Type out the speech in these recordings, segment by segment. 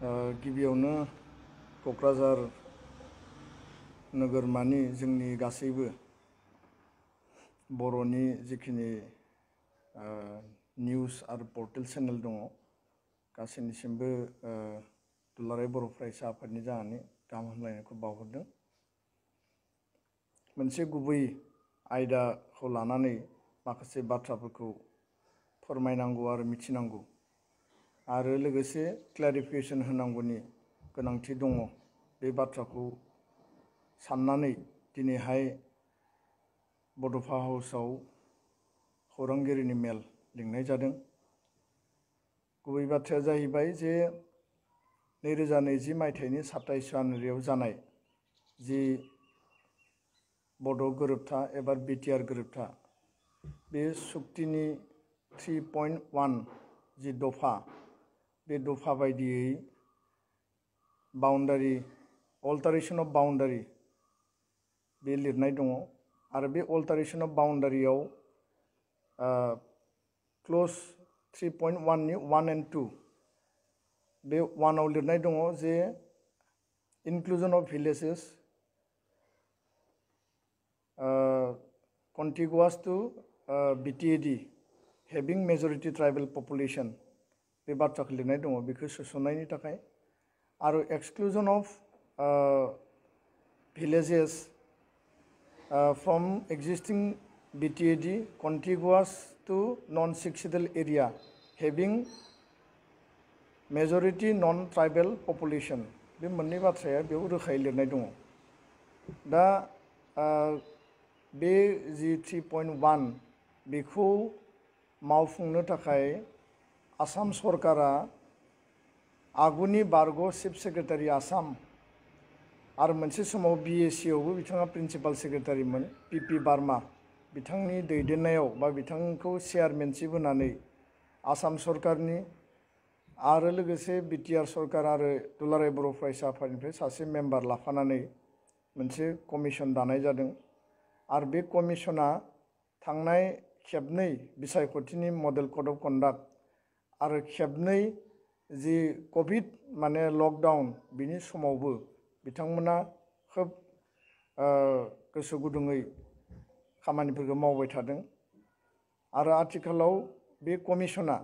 गिबियावनो क'क्राझार नोगोरमानि जोंनि गासैबो बर'नि जिखिनि निउस आरो पर्टेल चेनेल दङ गासैनिसिमबो दुलाराय बर' फरायसा आफादनि जानानै गाहाम हामलायनायखौ बावहरदों। मोनसे गुबै आयदाखौ लानानै माखासे बाथ्राफोरखौ फोरमायनांगौ आरो मिथिनांगौ आरो लोगोसे क्लेरिफिकेसन होनांगौनि गोनांथि दङ। बे बाथ्राखौ साननानै दिनैहाय बड'फा हाउसआव खौरांगिरिनि मेल लिंनाय जादों। गुबै बाथ्राया जाहैबाय जे 2020 मायथाइनि 27 जानुवारियाव जानाय जि बड' गोरोबथा एबा बिटिआर गोरोबथा बे सुक्तिनि 3.1 जि दफा बे दफा बायदियै बाउन्डारि अल्टारेशन अफ बाउन्डारि बे लिरनाय दङ आरो बे अल्टारेशन अफ बाउन्डारियाव क्ल'ज 3.1 नि 1 and 2 बे 1 आव लिरनाय दङ जे inclusion of villages contiguous to BTAD having majority tribal population बे बाथ्राखौ लिरनाय दङ बेखौ सोसननायनि थाखाय आरो exclusion of villages from existing BTAD contiguous to non-succeedal area having majority non-tribal population बे मोननै बाथ्राया बेयाव रोखायै लिरनाय दङ। दा बे जि 3.1 बेखौ मावफुंनो थाखाय आसाम सरकारा आगुनि बारग' चिफ सेक्रेटारि आसाम आरो मोनसे समाव BAC आवबो बिथाङा प्रिन्सिपाल सेक्रेटारिमोन PP बार्मा बिथांनि दैदेननायाव बा बिथांखौ चेयारमेनशिप होनानै आसाम सरकारनि आरो लोगोसे बिटिआर सरकार आरो दुलाराय बर' फरायसा आफादनिफ्राय सासे मेम्बार लाफानानै मोनसे कमिसन दानाय जादों आरो बे कमिसना थांनाय खेबनै बिसायख'थिनि मडेल कड अफ कन्डाक्ट आरो खेबनै जि कभिड माने लकडाउन बिनि समावबो बिथांमोना खोब गोसो गुदुङै खामानिफोरखौ मावबाय थादों आरो आथिखालाव बे कमिसना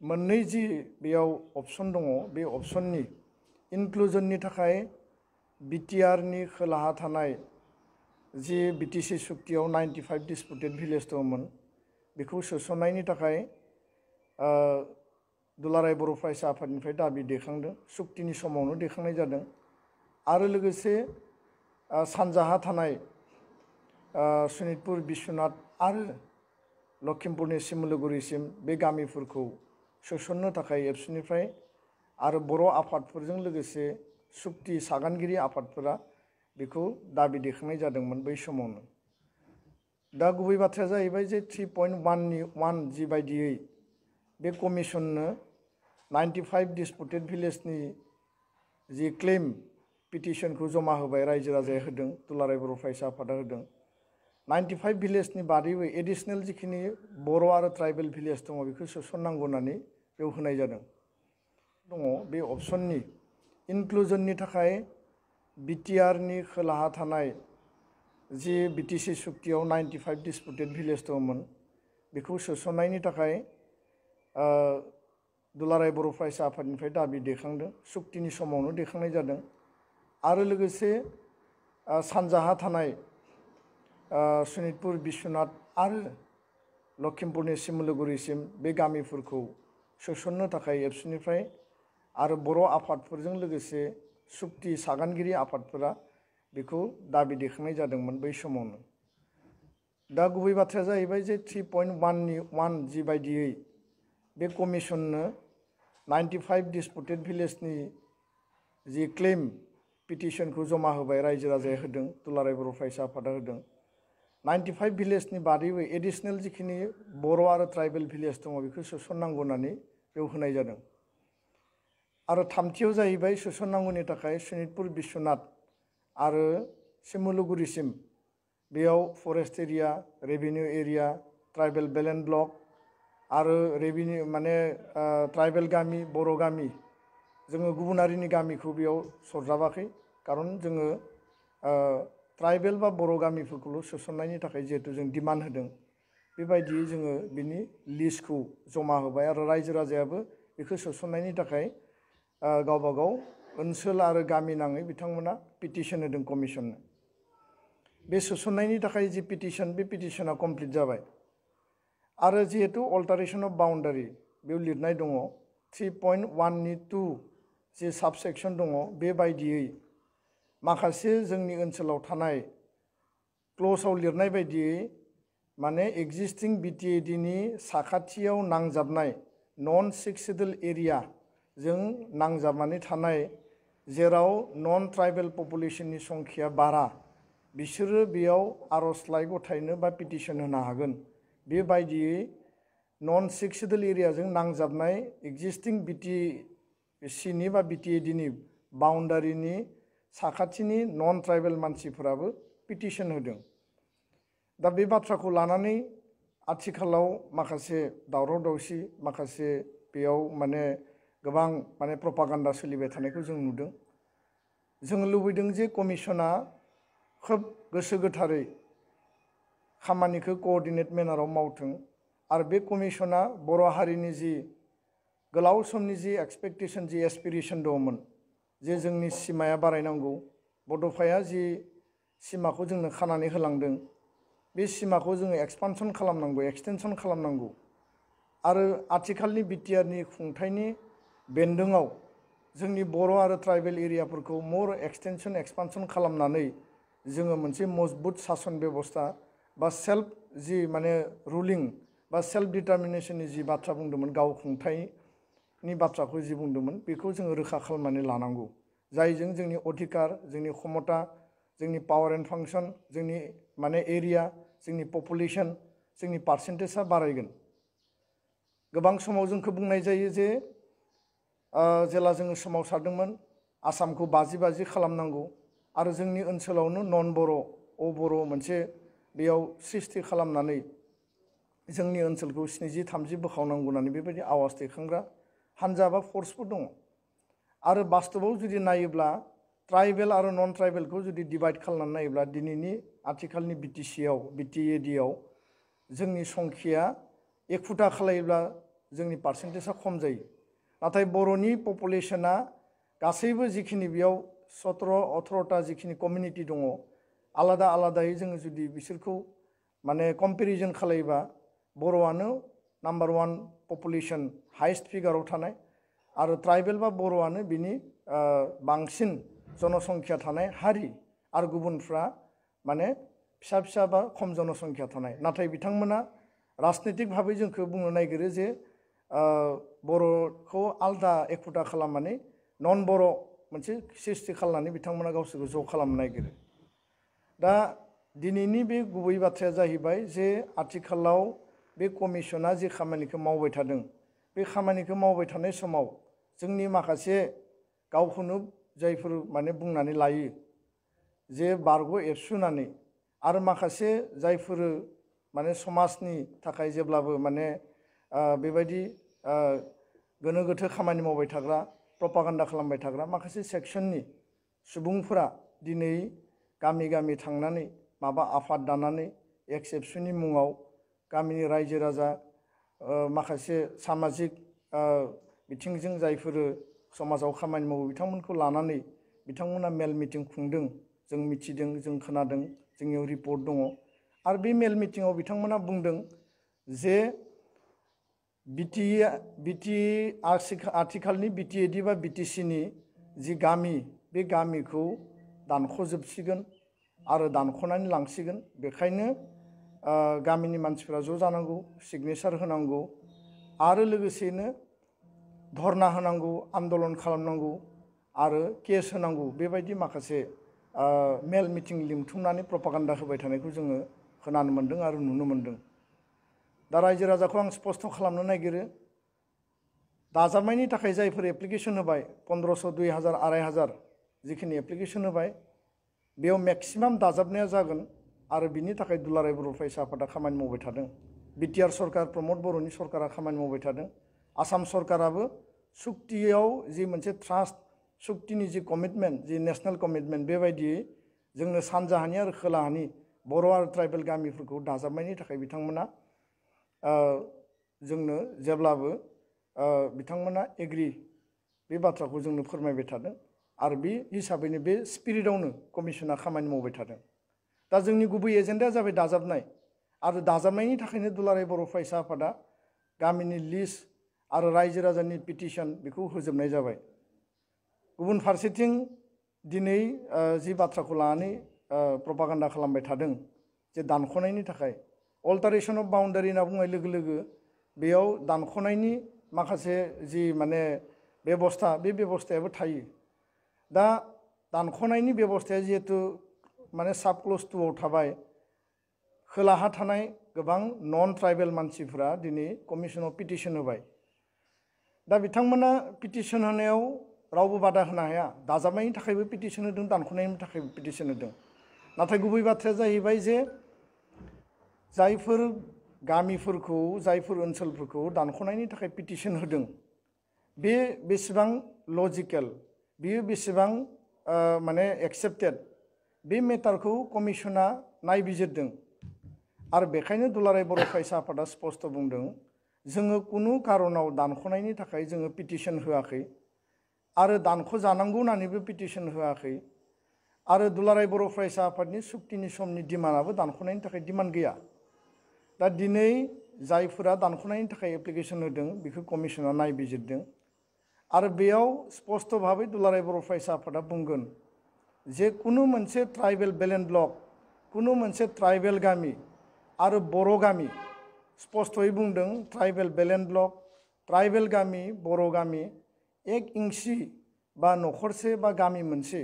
मोननै जि बेयाव अपसन दङ बे अपसननि इनक्लुजननि थाखाय बिटिआरनि खोलाहा थानाय जि BTC सुक्तियाव 95 डिसपुटेड भिलेज दंमोन बेखौ सोसननायनि थाखाय दुलाराय बर' फरायसा आफादनिफ्राय दाबि दैखांदों सुक्तिनि समावनो दैखांनाय जादों आरो लोगोसे सानजाहा थानाय सनितपुर बिश्वनाथ आरो लखिमपुरनि सिमलुगुरिसिम बे गामिफोरखौ सोसननो थाखाय एबसुनिफ्राय आरो बर' आफादफोरजों लोगोसे सुक्ति सागानगिरि आफादफोरा बेखौ दाबि दैखांनाय जादोंमोन बै समावनो। दा गुबै बाथ्राया जाहैबाय जे 3.1 नि 1 जि बायदियै बे कमिसननो 95 डिसपुटेड भिलेजनि जि क्लेम पिटिशनखौ जमा होबाय रायजो राजाया होदों दुलाराय बर' फरायसा आफादा होदों 95 भिलेजनि बादैबो एडिशनेल जिखिनि बर' आरो ट्राइबेल भिलेज दङ बेखौ सोसननांगौ होननानै बेयाव होनाय जादों दङ बे अपसननि इनक्लुजननि थाखाय बिटिआरनि खोलाहा थानाय जि BTC सुक्तियाव 95 डिसपुटेड भिलेज दंमोन बेखौ सोसननायनि थाखाय दुलाराय बर' फरायसा आफादनिफ्राय दाबि दैखांदों सुक्तिनि समावनो दैखांनाय जादों आरो लोगोसे सानजाहा थानाय सनितपुर बिश्वनाथ आरो लखिमपुरनि सिमलुगुरिसिम बे गामिफोरखौ सोसननो थाखाय एबसुनिफ्राय आरो बर' आफादफोरजों लोगोसे सुक्ति सागानगिरि आफादफोरा बेखौ दाबि दैखांनाय जादोंमोन बै समावनो। दा गुबै बाथ्राया जाहैबाय जे 3.1 नि 1 जि बायदियै बे कमिसननो 95 डिसपुटेड भिलेजनि जि क्लेम पिटिशनखौ जमा होबाय रायजो राजाया होदों दुलाराय बर' फरायसा आफादा होदों 95 भिलेजनि बादैबो एडिशनेल जिखिनि बर' आरो ट्राइबेल भिलेज दङ बेखौ सोसननांगौ होननानै बेयाव होनाय जादों आरो थामथियाव जाहैबाय सोसननांगौनि थाखाय सनितपुर बिश्वनाथ आरो सिमलुगुरिसिम बेयाव forest area revenue area tribal belt and block आरो रेभिनिउ माने ट्राइबेल गामि बर' गामि जोङो गुबुन हारिनि गामिखौ बेयाव सरजाबाखै खारन जोङो ट्राइबेल बा बर' गामिफोरखौल' सोसननायनि थाखाय जिहेतु जों डिमान्ड होदों बेबायदियै जोङो बिनि लिस्टखौ जमा होबाय आरो रायजो राजायाबो बेखौ सोसननायनि थाखाय गावबा गाव ओनसोल आरो गामि नाङै बिथांमोना पिटिशन होदों कमिसननो बे सोसननायनि थाखाय जि पिटिशन बे पिटिशना कमप्लिट जाबाय आरो जिहेतु अल्टारेशन अफ बाउन्डारि बेयाव लिरनाय दङ 3.1 नि 2 जे साबसेक्सन दङ बेबायदियै माखासे जोंनि ओनसोलाव थानाय क्ल'जआव लिरनाय बायदियै माने एक्जिस्टिं बिटिएडिनि साखाथियाव नांजाबनाय नन 6 सेडुल एरिया जों नांजाबनानै थानाय जेराव नन ट्राइबेल पपुलेशननि संख्या बारा बिसोरो बेयाव आर'जलाइ गथायनो बा पिटिशन होनो हागोन बेबायदियै नन 6 सेडुल एरियाजों नांजाबनाय एक्जिस्टिं बिटिसिनि बा बिटिएडिनि बाउन्डारिनि साखाथिनि नन ट्राइबेल मानसिफोराबो पिटिशन होदों दा बे बाथ्राखौ लानानै आथिखालाव माखासे दावराव दावसि माखासे बेयाव माने गोबां माने प्रपागान्डा सोलिबाय थानायखौ जों नुदों जों लुबैदों जे कमिसना खोब गोसो गोथारै खामानिखौ कोअर्डिनेट मेनाराव मावथों आरो बे कमिसना बर' हारिनि जि गोलाव समनि जि एक्सपेक्टेशन जि एसपिरेशन दङमोन जे जोंनि सिमाया बारायनांगौ बड'फाया जि सिमाखौ जोंनो खानानै होलांदों बे सिमाखौ जोङो एक्सपानसन खालामनांगौ एक्सटेनसन खालामनांगौ आरो आथिखालनि बिटिआरनि खुंथायनि बेन्दोङाव जोंनि बर' आरो ट्राइबेल एरियाफोरखौ मोर एक्सटेनसन एक्सपानसन खालामनानै जोङो मोनसे मजबुत सासन बेबस्था बा सेल्फ जि माने रुलिं बा सेल्फ डिटारमिनेशननि जि बाथ्रा बुंदोंमोन गाव खुंथायनि बाथ्राखौ जि बुंदोंमोन बेखौ जोङो रोखा खालामनानै लानांगौ जायजों जोंनि अधिकार जोंनि क्षमता जोंनि पावार एन्ड फांसन जोंनि माने एरिया जोंनि पपुलेशन जोंनि पार्सेन्टेजआ बारायगोन गोबां समाव जोंखौ बुंनाय जायो जे जेला जोङो सोमावसारदोंमोन आसामखौ 50-50 खालामनांगौ आरो जोंनि ओनसोलावनो नन बर' बर' मोनसे बेयाव सृष्टि खालामनानै जोंनि ओनसोलखौ 70-30 बोखावनांगौ होननानै बेबायदि आवाज दैखांग्रा हानजा बा फर्सफोर दङ आरो बास्तबाव जुदि नायोब्ला ट्राइबेल आरो नन ट्राइबेलखौ जुदि डिभाइड खालामनानै नायोब्ला दिनैनि आथिखालनि बिटिसिआव बिटिएडिआव जोंनि संख्या 1 खालायोब्ला जोंनि पार्सेन्टेजआ खम जायो नाथाय बर'नि पपुलेशना गासैबो जिखिनि बेयाव 17-18टा जिखिनि कमिउनिटि दङ आलादा आलादायै जोङो जुदि बिसोरखौ माने कम्पेरिजन खालायोबा बर'आनो नाम्बार 1 पपुलेशन हाइस्ट फिगाराव थानाय आरो ट्राइबेल बा बर'आनो बिनि बांसिन जनसंख्या थानाय हारि आरो गुबुनफ्रा माने फिसा फिसा बा खम जनसंख्या थानाय नाथाय बिथांमोना राजनीतिक भाबै जोंखौ बुंनो नागिरो जे बर'खौ आलदा एखुथा खालामनानै नन बर' मोनसे सृष्टि खालामनानै बिथांमोना गावसोरखौ ज' खालामनो नागिरो दा दिनैनि बे गुबै बाथ्राया जाहैबाय जे आथिखालाव बे कमिसना जे खामानिखौ मावबाय थादों बे खामानिखौ मावबाय थानाय समाव जोंनि माखासे गावखौनो जायफोर माने बुंनानै लायो जे बारग' एरसुनानै आरो माखासे जायफोर माने समाजनि थाखाय जेब्लाबो माने बेबायदि गोनो गोथो खामानि मावबाय थाग्रा प्रपागान्डा खालामबाय थाग्रा माखासे सेक्सननि सुबुंफोरा दिनै गामि गामि थांनानै माबा आफाद दानानै एक्सेप्सननि मुङाव गामिनि रायजो राजा माखासे सामाजिक बिथिंजों जायफोर समाजाव खामानि मावो बिथांमोनखौ लानानै बिथांमोना मेल मिटिं खुंदों जों मिथिदों जों खोनादों जोंनियाव रिपर्ट दङ आरो बे मेल मिटिङाव बिथांमोना बुंदों जे आथिखालनि बिटिएडि बा बिटिसिनि जि गामि बे गामिखौ दानख'जोबसिगोन आरो दानख'नानै लांसिगोन बेखायनो गामिनि मानसिफोरा ज' जानांगौ सिगनेचार होनांगौ आरो लोगोसेनो धरना होनांगौ आन्दलन खालामनांगौ आरो केस होनांगौ बेबायदि माखासे मेल मिटिं लिंथुमनानै प्रपागान्डा होबाय थानायखौ जोङो खोनानो मोन्दों आरो नुनो मोन्दों दा रायजो राजाखौ आं स्पष्ट खालामनो नागिरो दाजाबनायनि थाखाय जायफोर एप्लिकेसन होबाय 1500 2000 2500 जिखिनि एप्लिकेसन होबाय बेयाव मेक्सिमाम दाजाबनाया जागोन आरो बिनि थाखाय दुलाराय बर' फरायसा आफादा खामानि मावबाय थादों बिटिआर सरकार प्रमद बर'नि सरकारा खामानि मावबाय थादों आसाम सरकाराबो सुक्तियाव जि मोनसे ट्रास्ट सुक्तिनि जि कमिटमेन्ट जि नेशनेल कमिटमेन्ट बेबायदियै जोंनो सानजाहानि आरो खोलाहानि बर' आरो ट्राइबेल गामिफोरखौ दाजाबनायनि थाखाय बिथांमोना जोंनो जेब्लाबो बिथांमोना एग्रि बे बाथ्राखौ जोंनो फोरमायबाय थादों आरो बे हिसाबैनो बे स्पिरिटआवनो कमिसना खामानि मावबाय थादों दा जोंनि गुबै एजेन्डाया जाबाय दाजाबनाय आरो दाजाबनायनि थाखायनो दुलाराय बर' फरायसा आफादा गामिनि लिस्ट आरो रायजो राजानि पिटिसन बेखौ होजोबनाय जाबाय गुबुन फारसेथिं दिनै जि बाथ्राखौ लानानै प्रपागान्डा खालामबाय थादों जे दानख'नायनि थाखाय अल्टारेशन अफ बाउन्डारि होनना बुंनाय लोगो लोगो बेयाव दानख'नायनि माखासे जि माने बेबस्था बे बेबस्थायाबो थायो दा दानख'नायनि बेबस्थाया जिहेतु माने साब क्लज 2 आव थाबाय खोलाहा थानाय गोबां नन ट्राइबेल मानसिफोरा दिनै कमिसनाव पिटिसन होबाय दा बिथांमोना पिटिसन होनायाव रावबो बादा होनो हाया दाजाबनायनि थाखायबो पिटिसन होदों दानख'नायनि थाखायबो पिटिसन होदों नाथाय गुबै बाथ्राया जाहैबाय जे जायफोर गामिफोरखौ जायफोर ओनसोलफोरखौ दानख'नायनि थाखाय पिटिसन होदों बे बेसेबां लजिकेल बेयो बेसेबां माने एक्सेप्टेड बे मेटारखौ कमिसना नायबिजिरदों आरो बेखायनो दुलाराय बर' फरायसा आफादा स्पष्ट बुंदों जोङो कुनु कारनाव दानख'नायनि थाखाय जोङो पिटिसन होआखै आरो दानख'जानांगौ होननानैबो पिटिसन होआखै आरो दुलाराय बर' फरायसा आफादनि सुक्तिनि समनि डिमान्डआबो दानख'नायनि थाखाय डिमान्ड गैया दा दिनै जायफोरा दानख'नायनि थाखाय एप्लिकेसन होदों बेखौ कमिसना नायबिजिरदों आरो बेयाव स्पष्ट भाबै दुलाराय बर' फरायसा आफादा बुंगोन जे कुनु मोनसे ट्राइबेल बेलेन्स ब्लक कुनु मोनसे ट्राइबेल गामि आरो बर' गामि स्पष्टयै बुंदों ट्राइबेल बेलेन्स ब्लक ट्राइबेल गामि बर' गामि एक इंसि बा नखरसे बा गामि मोनसे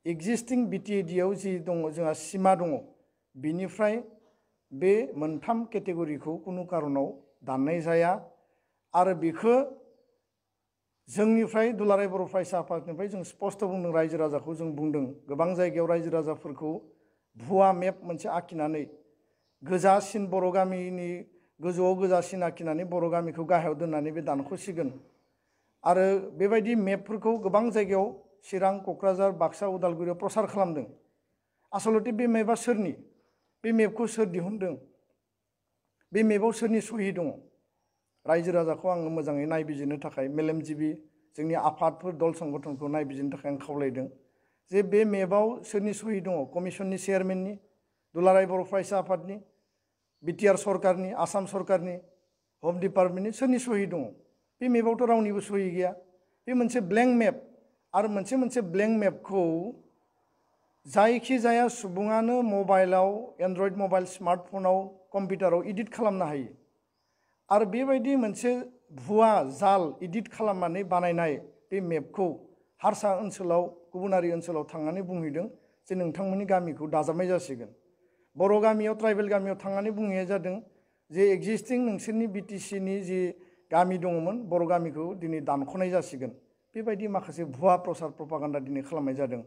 एक्जिस्टिं बिटिएडिआव जि दङ जोंहा सिमा दङ बिनिफ्राय बे मोनथाम केटेगरिखौ कुनु कारनाव दाननाय जाया आरो बेखौ जोंनिफ्राय दुलाराय बर' फरायसा आफादनिफ्राय जों स्पष्ट बुंदों रायजो राजाखौ जों बुंदों गोबां जायगायाव रायजो राजाफोरखौ भुवा मेप मोनसे आखिनानै गोजासिन बर' गामिनि गोजौआव गोजासिन आखिनानै बर' गामिखौ गाहायाव दोननानै बे दानख'सिगोन आरो बेबायदि मेपफोरखौ गोबां जायगायाव चिरां क'क्राझार बाक्सा उदालगुरियाव प्रसार खालामदों आसलते बे मेपआ सोरनि बे मेपखौ सोर दिहुनदों बे मेपआव सोरनि सहि दङ रायजो राजाखौ आङो मोजाङै नायबिजिरनो थाखाय मेलेमजिबि जोंनि आफादफोर दल संगठनखौ नायबिजिरनो थाखाय आं खावलायदों जे बे मेपआव सोरनि सहि दङ कमिसननि चेयारमेननि दुलाराय बर' फरायसा आफादनि बिटिआर सरकारनि आसाम सरकारनि होम डिपार्टमेन्टनि सोरनि सहि दङ बे मेपआवथ' रावनिबो सहि गैया बे मोनसे ब्लेंक मेप आरो मोनसे ब्लेंक मेपखौ जायखिजाया सुबुङानो मबाइलाव एन्ड्रइड मबाइल स्मार्टफनाव कम्पिउटाराव एडिट खालामनो हायो आरो बेबायदि मोनसे भुवा जाल एडिट खालामनानै बानायनाय बे मेपखौ हारसा ओनसोलाव गुबुनारि ओनसोलाव थांनानै बुंहैदों जे नोंथांमोननि गामिखौ दाजाबनाय जासिगोन बर' गामियाव ट्राइबेल गामियाव थांनानै बुंहैनाय जादों जे एक्जिस्टिं नोंसोरनि बिटिसिनि जि गामि दङमोन बर' गामिखौ दिनै दानख'नाय जासिगोन बेबायदि माखासे भुवा प्रसार प्रपागान्डा दिनै खालामनाय जादों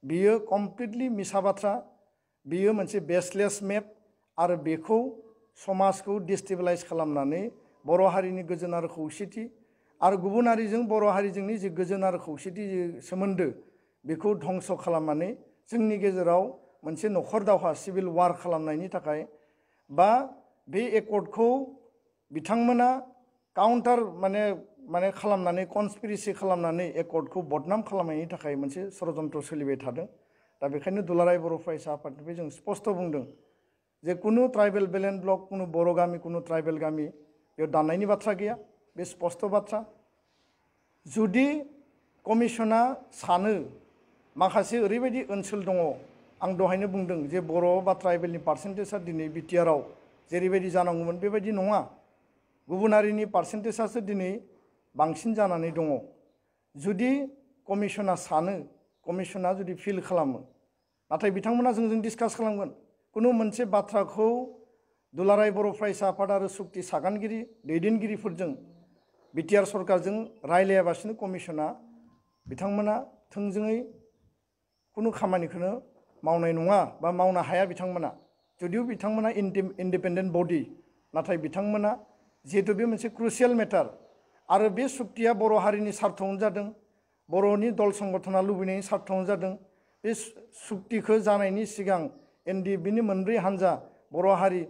बियो कमप्लिटलि मिसा बाथ्रा बियो मोनसे बेसलेस मेप आरो बेखौ समाजखौ डिस्टेबिलाइज खालामनानै बर' हारिनि गोजोन आरो खौसेथि आरो गुबुन हारिजों बर' हारिजोंनि जि गोजोन आरो खौसेथि जि सोमोन्दो बेखौ धंस खालामनानै जोंनि गेजेराव मोनसे नखर दावहा सिभिल वार खालामनायनि थाखाय बा बे एकर्डखौ बिथांमोना काउन्टार माने खालामनानै कनस्पिरेसि खालामनानै एकर्डखौ बदनाम खालामनायनि थाखाय मोनसे षड़यन्त्र सोलिबाय थादों दा बेखायनो दुलाराय बर' फरायसा आफादनिफ्राय जों स्पष्ट बुंदों जे कुनु ट्राइबेल बेलेन्स ब्लक कुनु बर' गामि कुनु ट्राइबेल गामि बेयाव दाननायनि बाथ्रा गैया बे स्पष्ट बाथ्रा जुदि कमिसना सानो माखासे ओरैबायदि ओनसोल दङ आं दहायनो बुंदों जे बर' बा ट्राइबेलनि पार्सेन्टेजआ दिनै बिटिआरआव जेरैबायदि जानांगौमोन बेबायदि नङा गुबुन हारिनि पार्सेन्टेजआसो दिनै बांसिन जानानै दङ जुदि कमिसना सानो कमिसना जुदि फिल खालामो नाथाय बिथांमोना जोंजों डिसकास खालामगोन कुनु मोनसे बाथ्राखौ दुलाराय बर' फरायसा आफाद आरो सुक्ति सागानगिरि दैदेनगिरिफोरजों बिटिआर सरकारजों रायलायाबासिनो कमिसना बिथांमोना थोंजोङै कुनु खामानिखौनो मावनाय नङा बा मावनो हाया बिथांमोना जुदिও बिथांमोना इन्डिपेन्डेन्ट बडि नाथाय बिथांमोना जिहेतु बे मोनसे क्रुसियेल मेटार आरो बे सुक्तिया बर' हारिनि स्वार्थआवनो जादों, बर'नि दल संगठना लुबैनायनि स्वार्थआवनो जादों। बे सुक्तिखौ जानायनि सिगां एनडिएफबिनि मोनब्रै हान्जा बर' हारि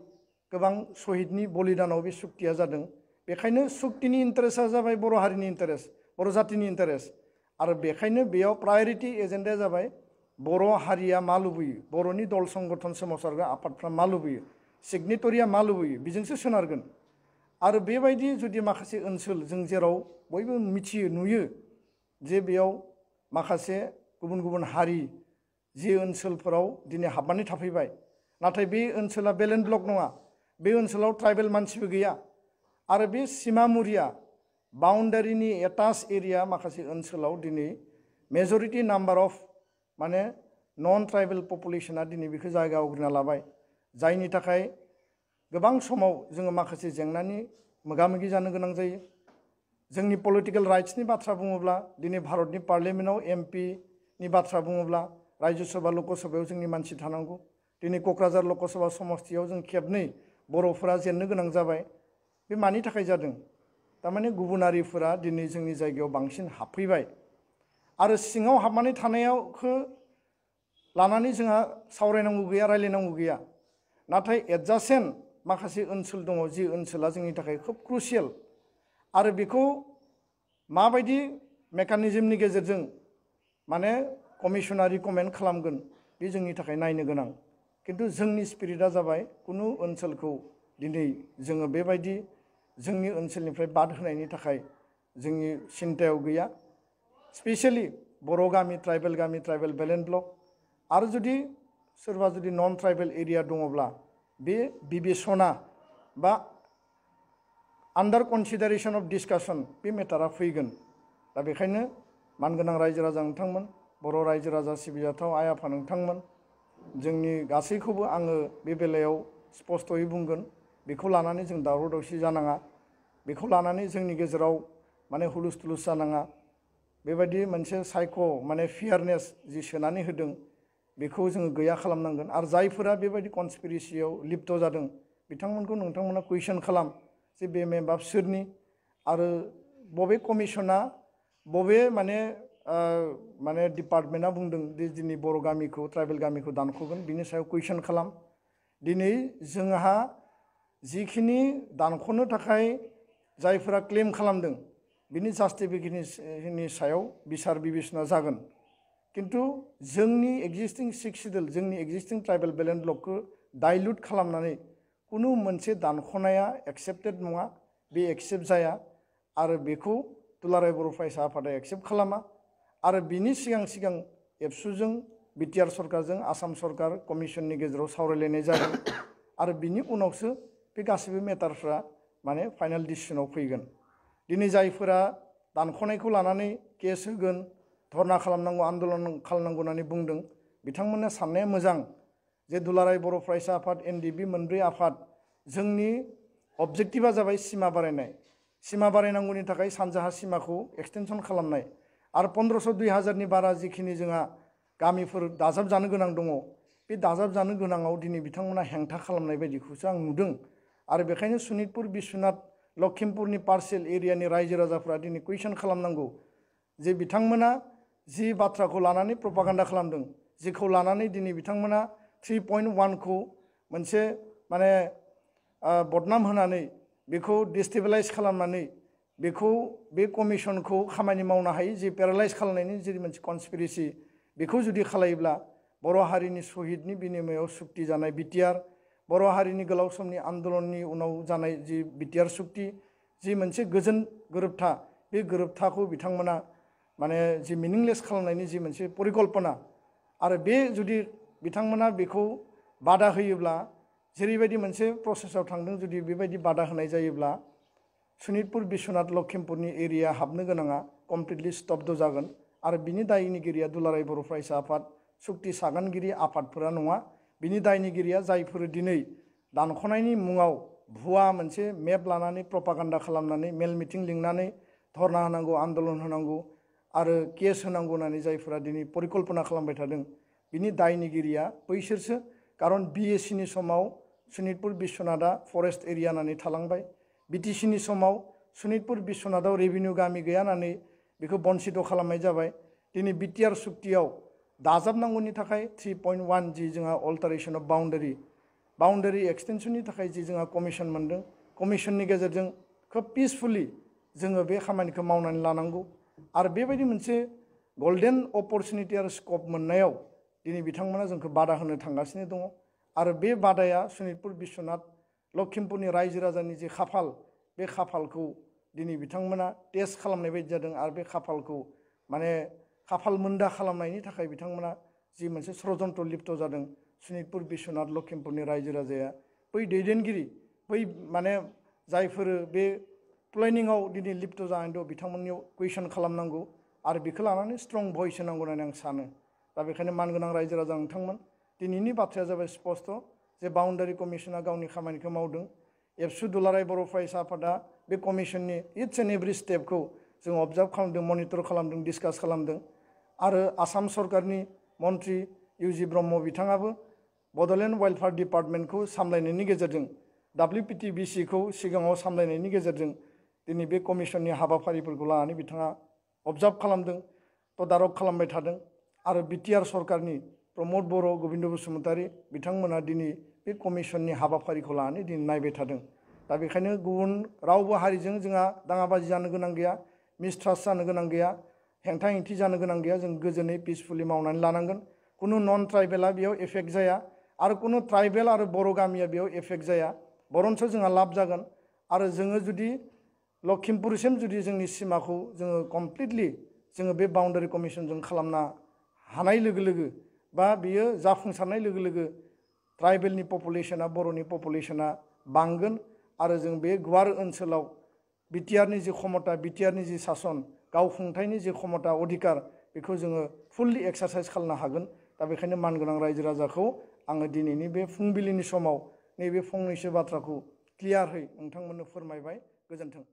गोबां शहीदनि बलिदानाव बे सुक्तिया जादों। बेखायनो सुक्तिनि इन्टारेस्टआ जाबाय बर' हारिनि इन्टारेस्ट, बर' जातिनि इन्टारेस्ट। आरो बेखायनो बेयाव प्रायरिटि एजेन्डाया जाबाय बर' हारिया मा लुबैयो, बर'नि दल संगठन सोमावसारग्रा आफादफ्रा मा लुबैयो, सिगनेटरिया मा लुबैयो, बेजोंसो सोनारगोन। आरो बेबायदि जुदि माखासे ओनसोल जों जेराव बयबो मिथियो नुयो जे बेयाव माखासे गुबुन गुबुन हारि जे ओनसोलफोराव दिनै हाबनानै थाफैबाय, नाथाय बे ओनसोला बेलेन्ड ब्लक नङा, बे ओनसोलाव ट्राइबेल मानसिबो गैया। आरो बे सिमामुरिया बाउन्डारिनि एटाच एरिया माखासे ओनसोलाव दिनै मेजरिटि नाम्बार अफ माने नन ट्राइबेल पपुलेसना दिनै बेखौ जायगा आवग्रिना लाबाय, जायनि थाखाय गोबां समाव जोङो माखासे जेंनानि मोगा मोगि जानो गोनां जायो। जोंनि पलिटिकेल राइट्सनि बाथ्रा बुङोब्ला दिनै भारतनि पार्लियामेन्टआव एमपिनि बाथ्रा बुङोब्ला राज्य सभा लकसभायाव जोंनि मानसि थानांगौ। दिनै क'क्राझार लकसभा समस्तियाव जों खेबनै बर'फोरा जेननो गोनां जाबाय। बे मानि थाखाय जादों? थारमाने गुबुनारिफोरा दिनै जोंनि जायगायाव बांसिन हाबफैबाय आरो सिङाव हाबनानै थानायावखौ लानानै जोंहा सावरायनांगौ गैया, रायलायनांगौ गैया। नाथाय एडजासेन्ट माखासे ओनसोल दङ जि ओनसोला जोंनि थाखाय खोब क्रुसियेल आरो बेखौ माबायदि मेकानिजमनि गेजेरजों माने कमिसना रिकमेन्ड खालामगोन बे जोंनि थाखाय नायनो गोनां। किन्तु जोंनि स्पिरिटआ जाबाय कुनु ओनसोलखौ दिनै जोङो बेबायदि जोंनि ओनसोलनिफ्राय बाद होनायनि थाखाय जोंनि सिन्तायाव गैया। स्पेसियेलि बर' गामि, ट्राइबेल बेलेन्ड ब्लक आरो जुदि सोरबा जुदि नन ट्राइबेल एरिया दङब्ला बे बिबेसना बा आन्डार कनसिडारेसन अफ डिसकासन बे मेटारा फैगोन। दा बेखायनो मानगोनां रायजो राजा नोंथांमोन, बर' रायजो राजा सिबिजाथाव आइ आफा नोंथांमोन, जोंनि गासैखौबो आङो बे बेलायाव स्पष्टयै बुंगोन, बेखौ लानानै जों दावराव दावसि जानाङा, बेखौ लानानै जोंनि गेजेराव माने हुलुस थुलुस जानाङा। बेबायदि मोनसे माने फेयारनेस जि सोनानै होदों बेखौ जोङो गैया खालामनांगोन। आरो जायफोरा बेबायदि कनस्पिरेसियाव लिप्त जादों बिथांमोनखौ नोंथांमोना कुइसन खालाम जे बे मेम्बार सोरनि आरो बबे कमिसना बबे माने डिपार्टमेन्टआ बुंदों दि दिनै बर' गामिखौ, ट्राइबेल गामिखौ दानख'गोन, बिनि सायाव कुइसन खालाम। दिनै जोंहा जिखिनि दानख'नो थाखाय जायफोरा क्लेम खालामदों बिनि जास्टिफिकेशननि सायाव बिसार बिबेसना जागोन। किन्तु जोंनि एक्जिस्टिं 6 सिडुल, जोंनि एक्जिस्टिं ट्राइबेल बेलेन्ड ब्लकखौ डाइल्युट खालामनानै कुनु मोनसे दानख'नाया एक्सेप्टेड नङा, बे एक्सेप्ट जाया आरो बेखौ दुलाराय बर' फरायसा आफादा एक्सेप्ट खालामा। आरो बिनि सिगां एबसुजों, बिटिआर सरकारजों, आसाम सरकार कमिसननि गेजेराव सावरायलायनाय जागोन आरो बिनि उनावसो बे गासैबो मेटारफ्रा माने फाइनाल डिसिसनाव फैगोन। दिनै जायफोरा दानख'नायखौ लानानै केस होगोन, धरना खालामनांगौ, आन्दलन खालामनांगौ होननानै बुंदों, बिथांमोनहा साननाया मोजां जे दुलाराय बर' फरायसा आफाद, एनडिएफबि मोनब्रै आफाद, जोंनि अबजेक्टिभा जाबाय सिमा बारायनाय। सिमा बारायनांगौनि थाखाय सानजाहा सिमाखौ एक्सटेनसन खालामनाय आरो 1500-2000नि बारा जिखिनि जोंहा गामिफोर दाजाब जानो गोनां दङ, बे दाजाब जानो गोनाङाव दिनै बिथांमोना हेंथा खालामनाय बायदिखौसो आं नुदों। आरो बेखायनो सनितपुर, बिश्वनाथ, लखिमपुरनि पार्सियेल एरियानि रायजो राजाफ्रा दिनै कुइसन खालामनांगौ जे बिथांमोना जि बाथ्राखौ लानानै प्रपागान्डा खालामदों, जेखौ लानानै दिनै बिथांमोना 3.1खौ मोनसे माने बदनाम होनानै बेखौ डिस्टेबलाइज खालामनानै बेखौ बे कमिसनखौ खामानि मावनो हायै जे पेरालाइज खालामनायनि जे मोनसे कनस्पिरेसि, बेखौ जुदि खालायोब्ला बर' हारिनि शहीदनि बिनिमयाव सुक्ति जानाय बिटिआर, बर' हारिनि गोलाव समनि आन्दलननि उनाव जानाय जि बिटिआर सुक्ति, जि मोनसे गोजोन गोरोबथा, बे गोरोबथाखौ बिथांमोना माने जि मिनिंलेस खालामनायनि जि मोनसे परिकल्पना, आरो बे जुदि बिथांमोना बेखौ बादा होयोब्ला, जेरैबायदि मोनसे प्रसेसआव थांदों, जुदि बेबायदि बादा होनाय जायोब्ला सनितपुर, बिश्वनाथ, लखिमपुरनि एरिया हाबनो गोनाङा कमप्लिटलि स्तब्ध जागोन। आरो बिनि दायनिगिरिया दुलाराय बर' फरायसा आफाद, सुक्ति सागानगिरि आफादफोरा नङा, बिनि दायनिगिरिया जायफोर दिनै दानख'नायनि मुङाव भुवा मोनसे मेप लानानै प्रपागान्डा खालामनानै मेल मिटिं लिंनानै धरना होनांगौ, आन्दलन होनांगौ आरो केस होनांगौ होननानै जायफोरा दिनै परिकल्पना खालामबाय थादों, बिनि दायनिगिरिया बैसोरसो। खारन बिएसिनि समाव सनितपुर बिश्वनाथआ फरेस्ट एरिया होननानै थालांबाय बिटिसिनि समाव सनितपुर बिश्वनाथआव रेभिनिउ गामि गैया होननानै बेखौ बन्सित खालामनाय जाबाय दिनै बिटिआर सुक्तियाव दाजाबनांगौनि थाखाय 3.1 जि जोंहा अल्टारेशन अफ बाउन्डारि एक्सटेंशननि थाखाय जि जोंहा कमिसन मोनदों कमिसननि गेजेरजों खोब पिसफुली जोङो बे खामानिखौ मावनानै लानांगौ आरो बेबायदि मोनसे गोल्डेन अपरचुनिटि आरो स्कप मोननायाव दिनै बिथांमोना जोंखौ बादा होनो थांगासिनो दङ आरो बे बादाया सनितपुर बिश्वनाथ लखिमपुरनि रायजो राजानि जे खाफाल बे खाफालखौ दिनै बिथांमोना टेस्ट खालामनाय बायदि जादों आरो बे खाफालखौ माने खाफाल मोनदा खालामनायनि थाखाय बिथांमोना जि मोनसे षड़यन्त्र लिप्त जादों सनितपुर बिश्वनाथ लखिमपुरनि रायजो राजाया बै दैदेनगिरि बै माने जायफोर बे प्लेनिंआव दिनै लिप्त जानानै दं बिथांमोननियाव कुइसन खालामनांगौ आरो बेखौ लानानै स्ट्रं भइस होनांगौ होननानै आं सानो दा बेखायनो मानगोनां रायजो राजा नोंथांमोन दिनैनि बाथ्राया जाबाय स्पष्ट जे बाउन्डारि कमिसना गावनि खामानिखौ मावदों एबसु दुलाराय बर' फरायसा आफादा बे कमिसननि इच एन्ड एभ्रि स्टेपखौ जों अबजार्भ खालामदों मनिटर खालामदों डिसकास खालामदों आरो आसाम सरकारनि मन्त्रि इउजि ब्रह्म बिथाङाबो बड'लेण्ड वेलफेयार डिपार्टमेन्टखौ सामलायनायनि गेजेरजों WPTBCखौ सिगाङाव सामलायनायनि गेजेरजों दिनै बे कमिसननि हाबाफारिफोरखौ लानानै बिथाङा अबजार्भ खालामदों तदारक खालामबाय थादों आरो बिटिआर सरकारनि प्रमद बर' गोबिन्द बसुमतारी बिथांमोना दिनै बे कमिसननि हाबाफारिखौ लानानै दिनै नायबाय थादों दा बेखायनो गुबुन रावबो हारिजों जोंहा दाङाबाजि जानो गोनां गैया मिसट्रास्ट जानो गोनां गैया हेंथा हेंथि जानो गोनां गैया जों गोजोनै पिसफुली मावनानै लानांगोन कुनु नन ट्राइबेला बेयाव एफेक्ट जाया आरो कुनु ट्राइबेल आरो बर' गामिया बेयाव एफेक्ट जाया बरन्स जोंहा लाब जागोन आरो जोङो जुदि लखिमपुरसिम जुदि जोंनि सिमाखौ जोङो कमप्लिटलि जोङो बे बाउन्डारि कमिसनजों खालामना हानाय लोगो लोगो बा बियो जाफुंसारनाय लोगो लोगो ट्राइबेलनि पपुलेशना बर'नि पपुलेशना बांगोन आरो जों बे गुवार ओनसोलाव बिटिआरनि जि क्षमता बिटिआरनि जि सासन गावखुंथायनि जि क्षमता अधिकार बेखौ जोङो फुल्लि एक्सारसाइज खालामनो हागोन दा बेखायनो मानगोनां रायजो राजाखौ आङो दिनैनि बे फुंबिलिनि समाव नैबे फंनैसो बाथ्राखौ क्लियारहै नोंथांमोननो फोरमायबाय गोजोन्थों।